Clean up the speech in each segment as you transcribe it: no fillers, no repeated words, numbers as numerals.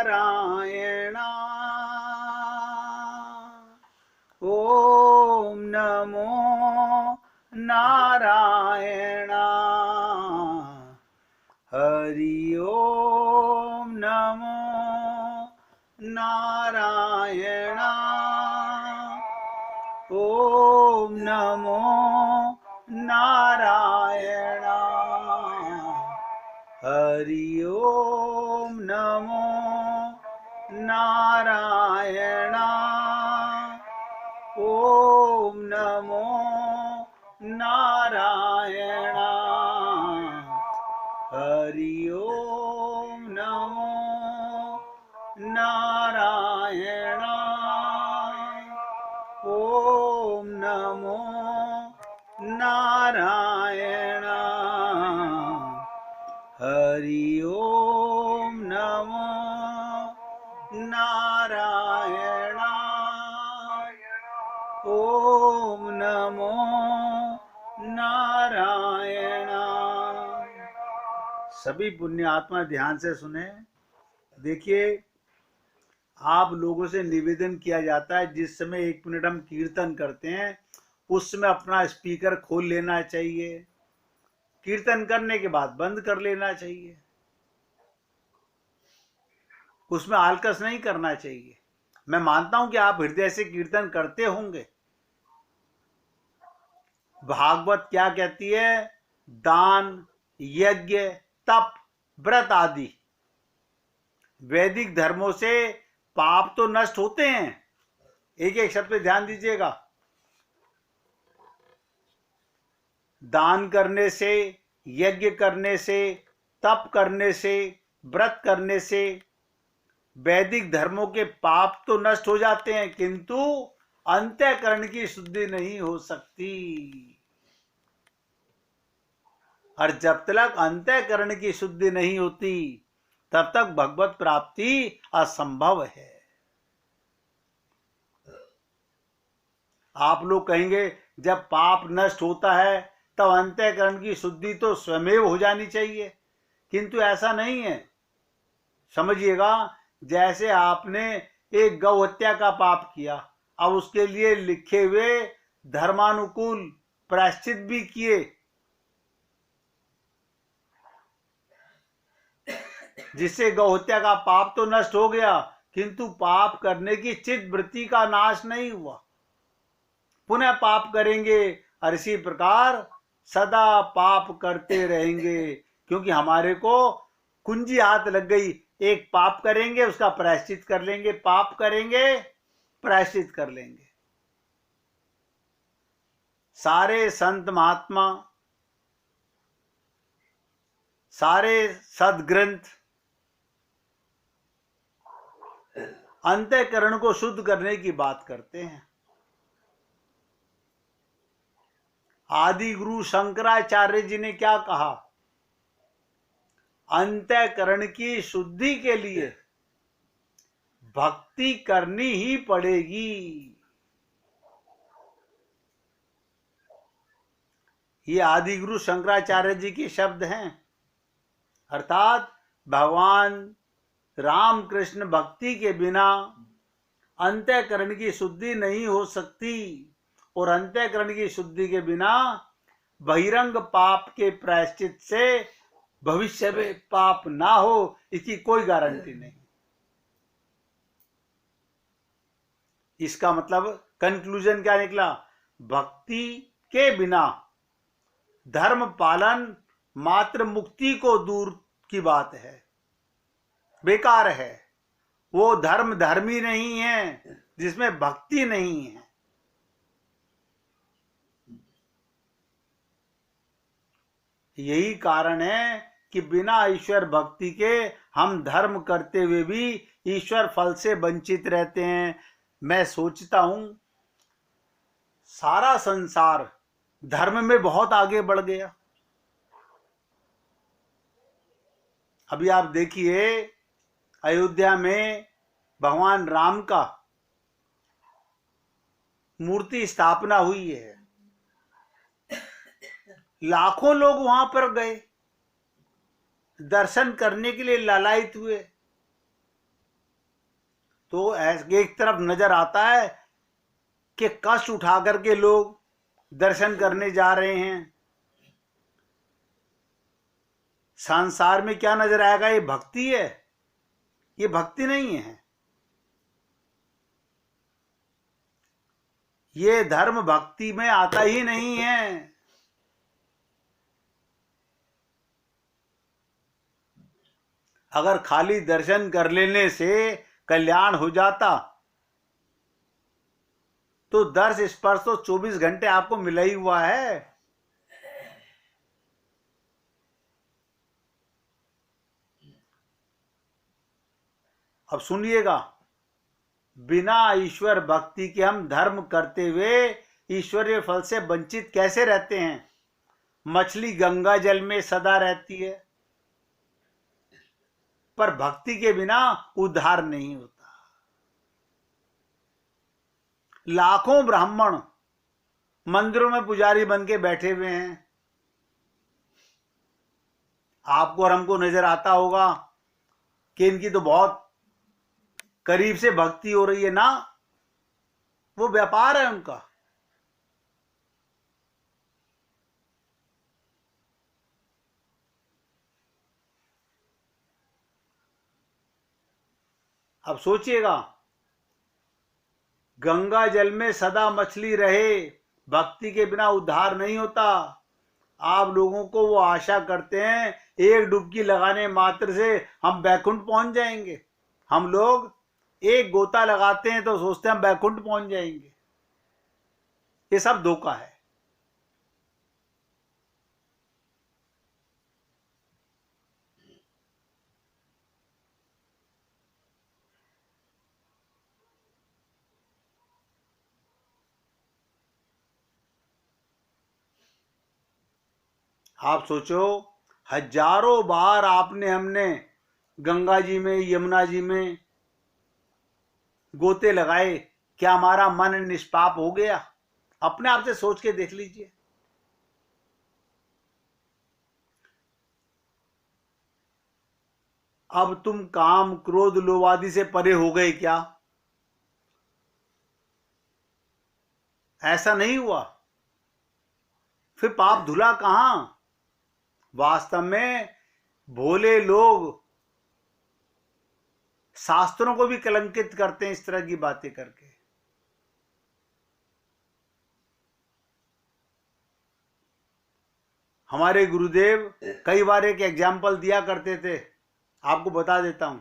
नारायण। ओम नमो नारायण। हरि ओम नमो नारायण। ओम नमो नारायण। हरि ओम नमो नारायण। ओम नमो नारायण। हरि ओम नमो नारायण। ओम नमो नारायण। हरि ओम नमो नारायण। ओम नमो नारायण। सभी पुण्य आत्मा ध्यान से सुने। देखिए, आप लोगों से निवेदन किया जाता है, जिस समय 1 मिनट हम कीर्तन करते हैं उस समय अपना स्पीकर खोल लेना चाहिए, कीर्तन करने के बाद बंद कर लेना चाहिए। उसमें आलकस नहीं करना चाहिए। मैं मानता हूं कि आप हृदय से कीर्तन करते होंगे। भागवत क्या कहती है? दान, यज्ञ, तप, व्रत आदि वैदिक धर्मों से पाप तो नष्ट होते हैं। एक एक शब्द पे ध्यान दीजिएगा। दान करने से, यज्ञ करने से, तप करने से, व्रत करने से वैदिक धर्मों के पाप तो नष्ट हो जाते हैं, किंतु अंतःकरण की शुद्धि नहीं हो सकती। और जब तक अंतःकरण की शुद्धि नहीं होती तब तक भगवत प्राप्ति असंभव है। आप लोग कहेंगे जब पाप नष्ट होता है तब अंतःकरण की शुद्धि तो स्वयमेव हो जानी चाहिए, किंतु ऐसा नहीं है। समझिएगा, जैसे आपने एक गौ हत्या का पाप किया, अब उसके लिए लिखे हुए धर्मानुकूल प्रायश्चित भी किए, जिससे गौ हत्या का पाप तो नष्ट हो गया, किंतु पाप करने की चित्त वृत्ति का नाश नहीं हुआ। पुनः पाप करेंगे और इसी प्रकार सदा पाप करते रहेंगे, क्योंकि हमारे को कुंजी हाथ लग गई। एक पाप करेंगे, उसका प्रायश्चित कर लेंगे, पाप करेंगे, प्रायश्चित कर लेंगे। सारे संत महात्मा, सारे सदग्रंथ अंतःकरण को शुद्ध करने की बात करते हैं। आदि गुरु शंकराचार्य जी ने क्या कहा? अंतःकरण की शुद्धि के लिए भक्ति करनी ही पड़ेगी। ये आदि गुरु शंकराचार्य जी के शब्द हैं। अर्थात भगवान राम कृष्ण भक्ति के बिना अंतःकरण की शुद्धि नहीं हो सकती, और अंतःकरण की शुद्धि के बिना बहिरंग पाप के प्रायश्चित से भविष्य में पाप ना हो, इसकी कोई गारंटी नहीं। इसका मतलब कंक्लूजन क्या निकला? भक्ति के बिना धर्म पालन मात्र मुक्ति को दूर की बात है, बेकार है। वो धर्म धर्मी नहीं है जिसमें भक्ति नहीं है। यही कारण है कि बिना ईश्वर भक्ति के हम धर्म करते हुए भी ईश्वर फल से वंचित रहते हैं। मैं सोचता हूं सारा संसार धर्म में बहुत आगे बढ़ गया। अभी आप देखिए, अयोध्या में भगवान राम का मूर्ति स्थापना हुई है। लाखों लोग वहां पर गए, दर्शन करने के लिए लालायित हुए। तो एक तरफ नजर आता है कि कष्ट उठा करके लोग दर्शन करने जा रहे हैं। संसार में क्या नजर आएगा? ये भक्ति है? ये भक्ति नहीं है। ये धर्म भक्ति में आता ही नहीं है। अगर खाली दर्शन कर लेने से कल्याण हो जाता तो दर्श स्पर्श तो 24 घंटे आपको मिला ही हुआ है। अब सुनिएगा, बिना ईश्वर भक्ति के हम धर्म करते हुए ईश्वरीय फल से वंचित कैसे रहते हैं? मछली गंगा जल में सदा रहती है, पर भक्ति के बिना उद्धार नहीं होता। लाखों ब्राह्मण मंदिरों में पुजारी बन के बैठे हुए हैं। आपको और हमको नजर आता होगा कि इनकी तो बहुत करीब से भक्ति हो रही है ना। वो व्यापार है उनका। अब सोचिएगा, गंगा जल में सदा मछली रहे, भक्ति के बिना उद्धार नहीं होता। आप लोगों को वो आशा करते हैं एक डुबकी लगाने मात्र से हम बैकुंठ पहुंच जाएंगे। हम लोग एक गोता लगाते हैं तो सोचते हैं हम बैकुंठ पहुंच जाएंगे। ये सब धोखा है। आप सोचो, हजारों बार आपने हमने गंगा जी में, यमुना जी में गोते लगाए, क्या हमारा मन निष्पाप हो गया? अपने आप से सोच के देख लीजिए। अब तुम काम क्रोध लोभ आदि से परे हो गए क्या? ऐसा नहीं हुआ। फिर पाप धुला कहां? वास्तव में भोले लोग शास्त्रों को भी कलंकित करते हैं इस तरह की बातें करके। हमारे गुरुदेव कई बार एक एग्जाम्पल दिया करते थे, आपको बता देता हूं।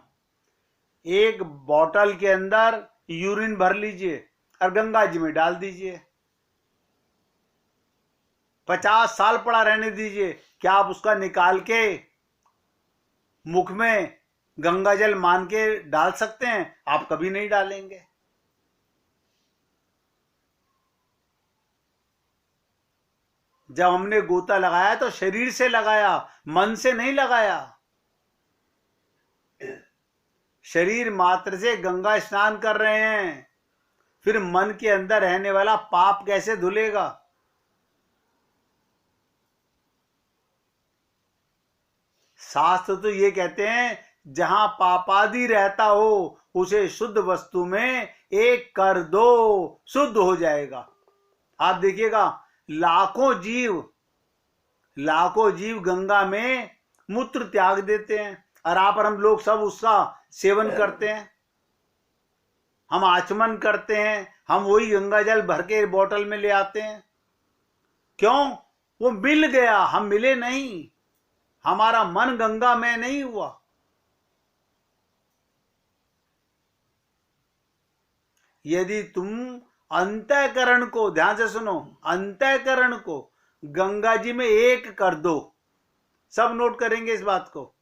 एक बॉटल के अंदर यूरिन भर लीजिए और गंगा जी में डाल दीजिए, 50 साल पड़ा रहने दीजिए। क्या आप उसका निकाल के मुख में गंगा जल मान के डाल सकते हैं? आप कभी नहीं डालेंगे। जब हमने गोता लगाया तो शरीर से लगाया, मन से नहीं लगाया। शरीर मात्र से गंगा स्नान कर रहे हैं, फिर मन के अंदर रहने वाला पाप कैसे धुलेगा? शास्त्र तो ये कहते हैं, जहां पापादि रहता हो उसे शुद्ध वस्तु में एक कर दो, शुद्ध हो जाएगा। आप देखिएगा, लाखों जीव गंगा में मूत्र त्याग देते हैं और आप और हम लोग सब उसका सेवन करते हैं। हम आचमन करते हैं, हम वही गंगा जल भर के बोतल में ले आते हैं। क्यों? वो मिल गया, हम मिले नहीं। हमारा मन गंगा में नहीं हुआ। यदि तुम अंतःकरण को, ध्यान से सुनो, अंतःकरण को गंगा जी में एक कर दो, सब नोट करेंगे इस बात को।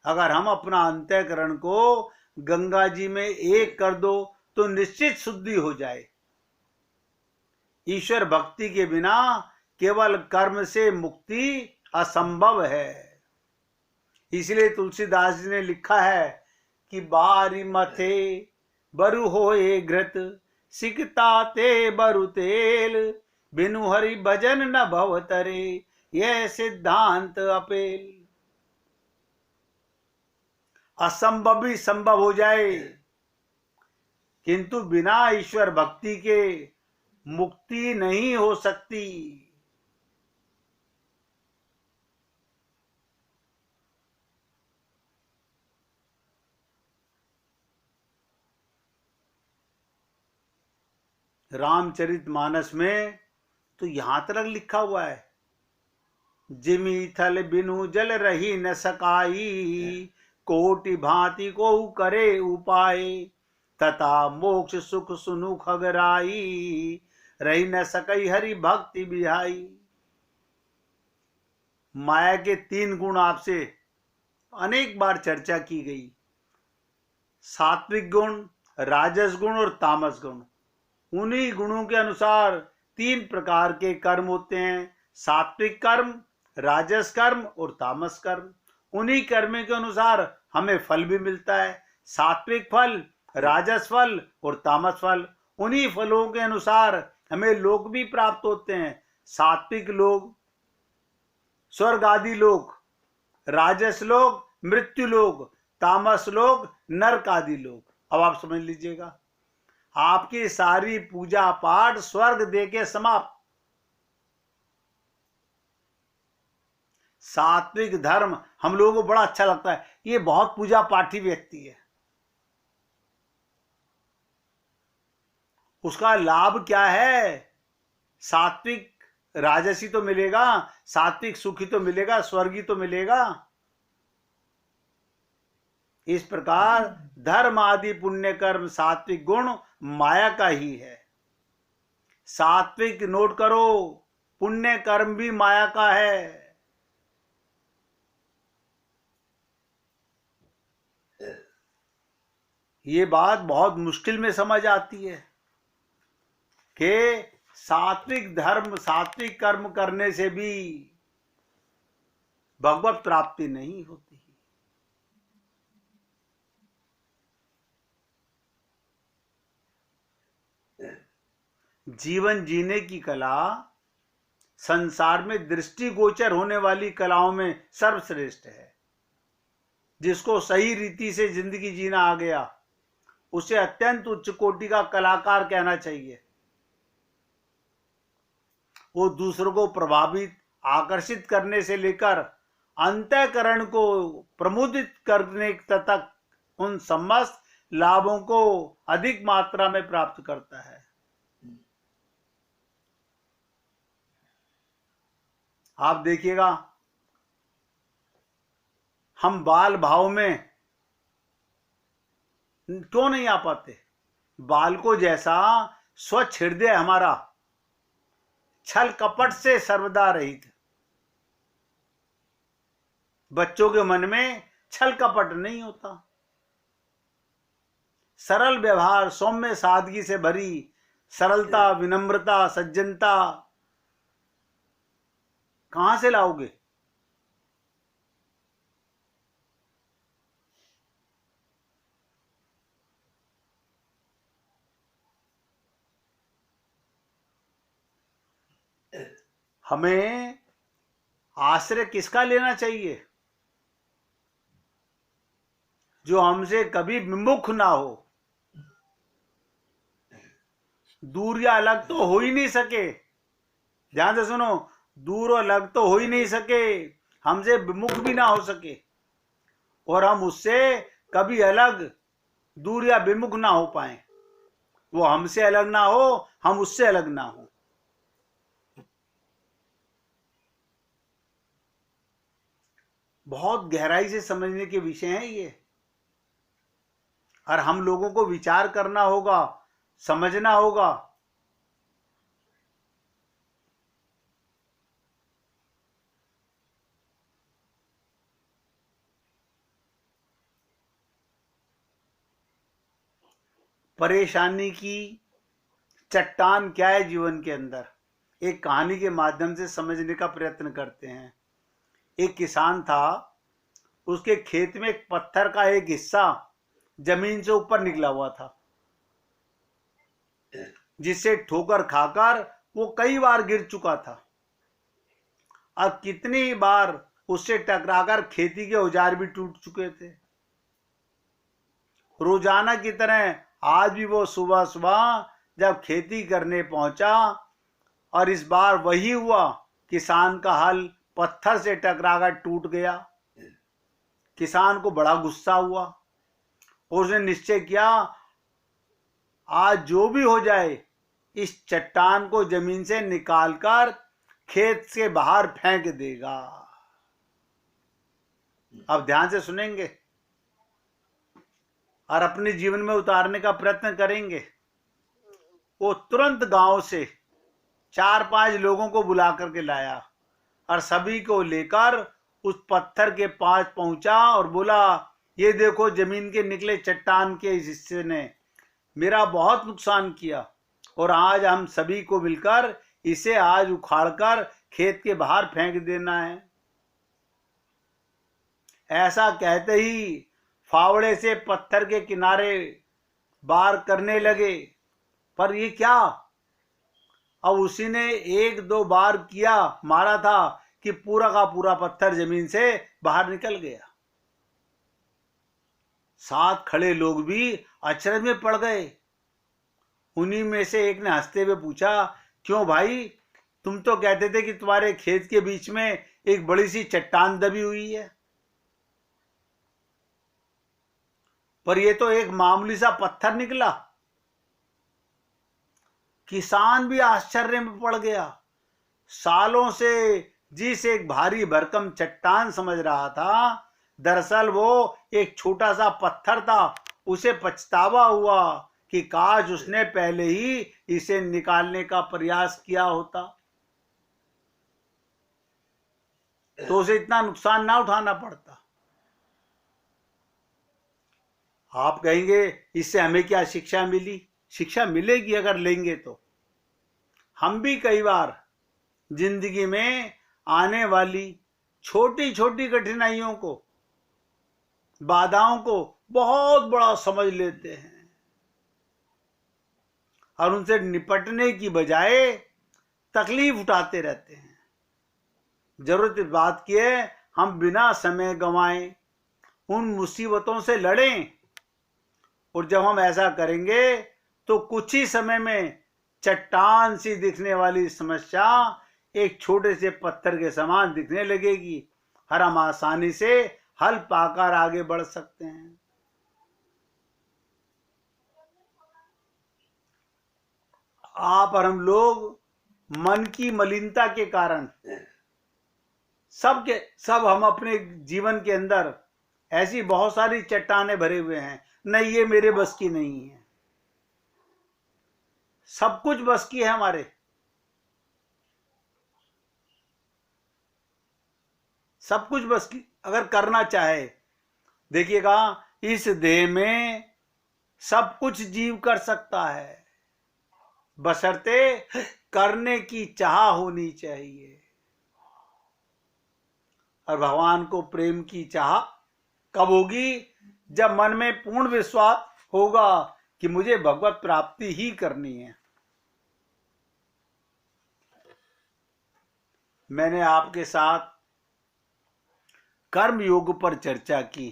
अगर हम अपना अंतःकरण को गंगा जी में एक कर दो तो निश्चित शुद्धि हो जाए। ईश्वर भक्ति के बिना केवल कर्म से मुक्ति असंभव है। इसलिए तुलसीदास जी ने लिखा है कि बारी मथे बरु होए घृत, सिकता ते बरु तेल, बिनु हरि भजन न भव तरे, यह सिद्धांत अपेल। असंभव भी संभव हो जाए, किंतु बिना ईश्वर भक्ति के मुक्ति नहीं हो सकती। रामचरितमानस में तो यहां तक लिखा हुआ है, जिमी थल बिनु जल रही न सकाई, कोटि भांति को करे उपाय, तथा मोक्ष सुख सुनु खगराई, रही न सकई हरि भक्ति बिहाई। माया के 3 गुण आपसे अनेक बार चर्चा की गई, सात्विक गुण, राजस गुण और तामस गुण। उन्हीं गुणों के अनुसार 3 प्रकार के कर्म होते हैं, सात्विक कर्म, राजस कर्म और तामस कर्म। उन्हीं कर्म के अनुसार हमें फल भी मिलता है, सात्विक फल, राजस फल और तामस फल। उन्हीं फलों के अनुसार हमें लोक भी प्राप्त होते हैं, सात्विक लोक स्वर्ग आदि लोक, राजस लोक मृत्यु लोक, तामस लोक नरक आदि लोक। अब आप समझ लीजिएगा, आपकी सारी पूजा पाठ स्वर्ग दे के समाप्त। सात्विक धर्म हम लोगों को बड़ा अच्छा लगता है, ये बहुत पूजा पाठी व्यक्ति है। उसका लाभ क्या है? सात्विक राजसी तो मिलेगा, सात्विक सुखी तो मिलेगा, स्वर्गी तो मिलेगा। इस प्रकार धर्म आदि पुण्य कर्म सात्विक गुण माया का ही है। सात्विक नोट करो, पुण्य कर्म भी माया का है। ये बात बहुत मुश्किल में समझ आती है कि सात्विक धर्म सात्विक कर्म करने से भी भगवत प्राप्ति नहीं होती। जीवन जीने की कला संसार में दृष्टिगोचर होने वाली कलाओं में सर्वश्रेष्ठ है। जिसको सही रीति से जिंदगी जीना आ गया, उसे अत्यंत उच्च कोटि का कलाकार कहना चाहिए। वो दूसरों को प्रभावित आकर्षित करने से लेकर अंतःकरण को प्रमुदित करने तक उन समस्त लाभों को अधिक मात्रा में प्राप्त करता है। आप देखिएगा, हम बाल भाव में क्यों नहीं आ पाते? बालको जैसा स्वच्छ हृदय हमारा छल कपट से सर्वदा रहित। बच्चों के मन में छल कपट नहीं होता। सरल व्यवहार, सौम्य सादगी से भरी सरलता, विनम्रता, सज्जनता कहां से लाओगे? हमें आश्रय किसका लेना चाहिए? जो हमसे कभी विमुख ना हो। दूर या अलग तो हो ही नहीं सके। ध्यान से सुनो, दूर और अलग तो हो ही नहीं सके, हमसे विमुख भी ना हो सके, और हम उससे कभी अलग, दूर या विमुख ना हो पाए। वो हमसे अलग ना हो, हम उससे अलग ना हो। बहुत गहराई से समझने के विषय हैं ये, और हम लोगों को विचार करना होगा, समझना होगा। परेशानी की चट्टान क्या है जीवन के अंदर, एक कहानी के माध्यम से समझने का प्रयत्न करते हैं। एक किसान था, उसके खेत में एक पत्थर का एक हिस्सा जमीन से ऊपर निकला हुआ था, जिससे ठोकर खाकर वो कई बार गिर चुका था। अब कितनी बार उससे टकराकर खेती के औजार भी टूट चुके थे। रोजाना की तरह आज भी वो सुबह सुबह जब खेती करने पहुंचा और इस बार वही हुआ, किसान का हल पत्थर से टकराकर टूट गया। किसान को बड़ा गुस्सा हुआ और उसने निश्चय किया, आज जो भी हो जाए इस चट्टान को जमीन से निकालकर खेत से बाहर फेंक देगा। अब ध्यान से सुनेंगे और अपने जीवन में उतारने का प्रयत्न करेंगे। वो तुरंत गांव से 4-5 लोगों को बुला करके लाया और सभी को लेकर उस पत्थर के पास पहुंचा और बोला, ये देखो जमीन के निकले चट्टान के इस हिस्से ने मेरा बहुत नुकसान किया और आज हम सभी को मिलकर इसे आज उखाड़कर खेत के बाहर फेंक देना है। ऐसा कहते ही फावड़े से पत्थर के किनारे वार करने लगे, पर ये क्या, अब उसी ने 1-2 बार किया मारा था कि पूरा का पूरा पत्थर जमीन से बाहर निकल गया। साथ खड़े लोग भी अचरज में पड़ गए। उन्हीं में से एक ने हंसते हुए पूछा, क्यों भाई, तुम तो कहते थे कि तुम्हारे खेत के बीच में एक बड़ी सी चट्टान दबी हुई है, पर यह तो एक मामूली सा पत्थर निकला। किसान भी आश्चर्य में पड़ गया। सालों से जिस एक भारी भरकम चट्टान समझ रहा था, दरअसल वो एक छोटा सा पत्थर था। उसे पछतावा हुआ कि काश उसने पहले ही इसे निकालने का प्रयास किया होता तो उसे इतना नुकसान ना उठाना पड़ता। आप कहेंगे इससे हमें क्या शिक्षा मिली? शिक्षा मिलेगी अगर लेंगे तो। हम भी कई बार जिंदगी में आने वाली छोटी छोटी कठिनाइयों को, बाधाओं को बहुत बड़ा समझ लेते हैं और उनसे निपटने की बजाय तकलीफ उठाते रहते हैं। जरूरत इस बात की है हम बिना समय गंवाएं उन मुसीबतों से लड़ें, और जब हम ऐसा करेंगे तो कुछ ही समय में चट्टान सी दिखने वाली समस्या एक छोटे से पत्थर के समान दिखने लगेगी और हम आसानी से हल पाकर आगे बढ़ सकते हैं। आप और हम लोग मन की मलिनता के कारण सब हम अपने जीवन के अंदर ऐसी बहुत सारी चट्टानें भरे हुए हैं, नहीं ये मेरे बस की नहीं है। सब कुछ बस की है हमारे, सब कुछ बस की अगर करना चाहे। देखिएगा इस देह में सब कुछ जीव कर सकता है, बशर्ते करने की चाह होनी चाहिए। और भगवान को प्रेम की चाह कब होगी? जब मन में पूर्ण विश्वास होगा कि मुझे भगवत प्राप्ति ही करनी है। मैंने आपके साथ कर्म योग पर चर्चा की,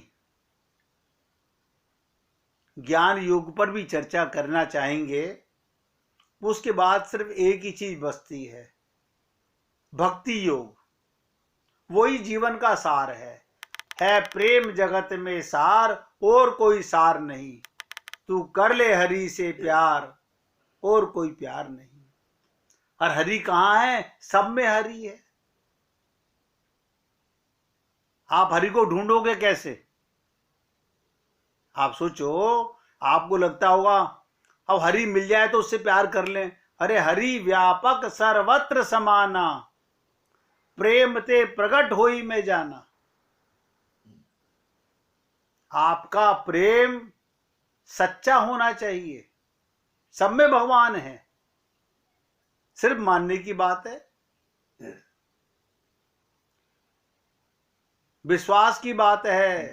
ज्ञान योग पर भी चर्चा करना चाहेंगे। उसके बाद सिर्फ एक ही चीज बचती है, भक्ति योग। वही जीवन का सार है प्रेम जगत में सार और कोई सार नहीं। तू कर ले हरि से प्यार और कोई प्यार नहीं। और हरि कहाँ है? सब में हरि है। आप हरि को ढूंढोगे कैसे? आप सोचो, आपको लगता होगा अब हरि मिल जाए तो उससे प्यार कर लें। अरे हरि व्यापक सर्वत्र समाना, प्रेम ते प्रकट होई में जाना। आपका प्रेम सच्चा होना चाहिए। सब में भगवान है, सिर्फ मानने की बात है, विश्वास की बात है।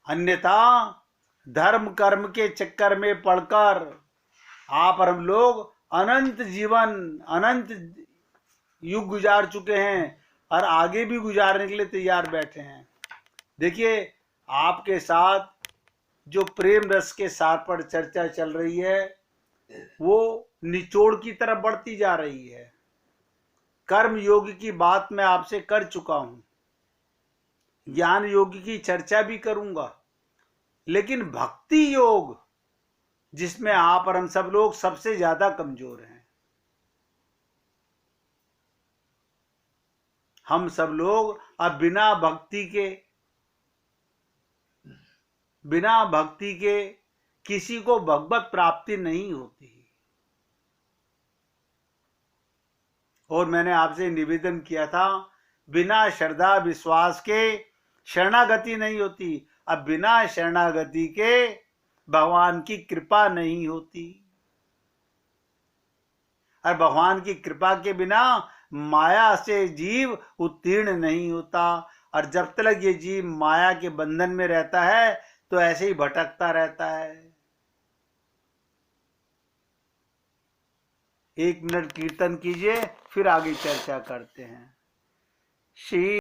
अन्यथा धर्म कर्म के चक्कर में पड़कर आप और हम लोग अनंत जीवन, अनंत युग गुजार चुके हैं और आगे भी गुजारने के लिए तैयार बैठे हैं। देखिए आपके साथ जो प्रेम रस के सार पर चर्चा चल रही है वो निचोड़ की तरफ बढ़ती जा रही है। कर्म योग की बात मैं आपसे कर चुका हूं, ज्ञान योग की चर्चा भी करूंगा, लेकिन भक्ति योग जिसमें आप और हम सब लोग सबसे ज्यादा कमजोर हैं, हम सब लोग अब बिना भक्ति के किसी को भगवत प्राप्ति नहीं होती। और मैंने आपसे निवेदन किया था, बिना श्रद्धा विश्वास के शरणागति नहीं होती, अब बिना शरणागति के भगवान की कृपा नहीं होती, और भगवान की कृपा के बिना माया से जीव उत्तीर्ण नहीं होता। और जब तक ये जीव माया के बंधन में रहता है तो ऐसे ही भटकता रहता है। 1 मिनट कीर्तन कीजिए, फिर आगे चर्चा करते हैं। श्री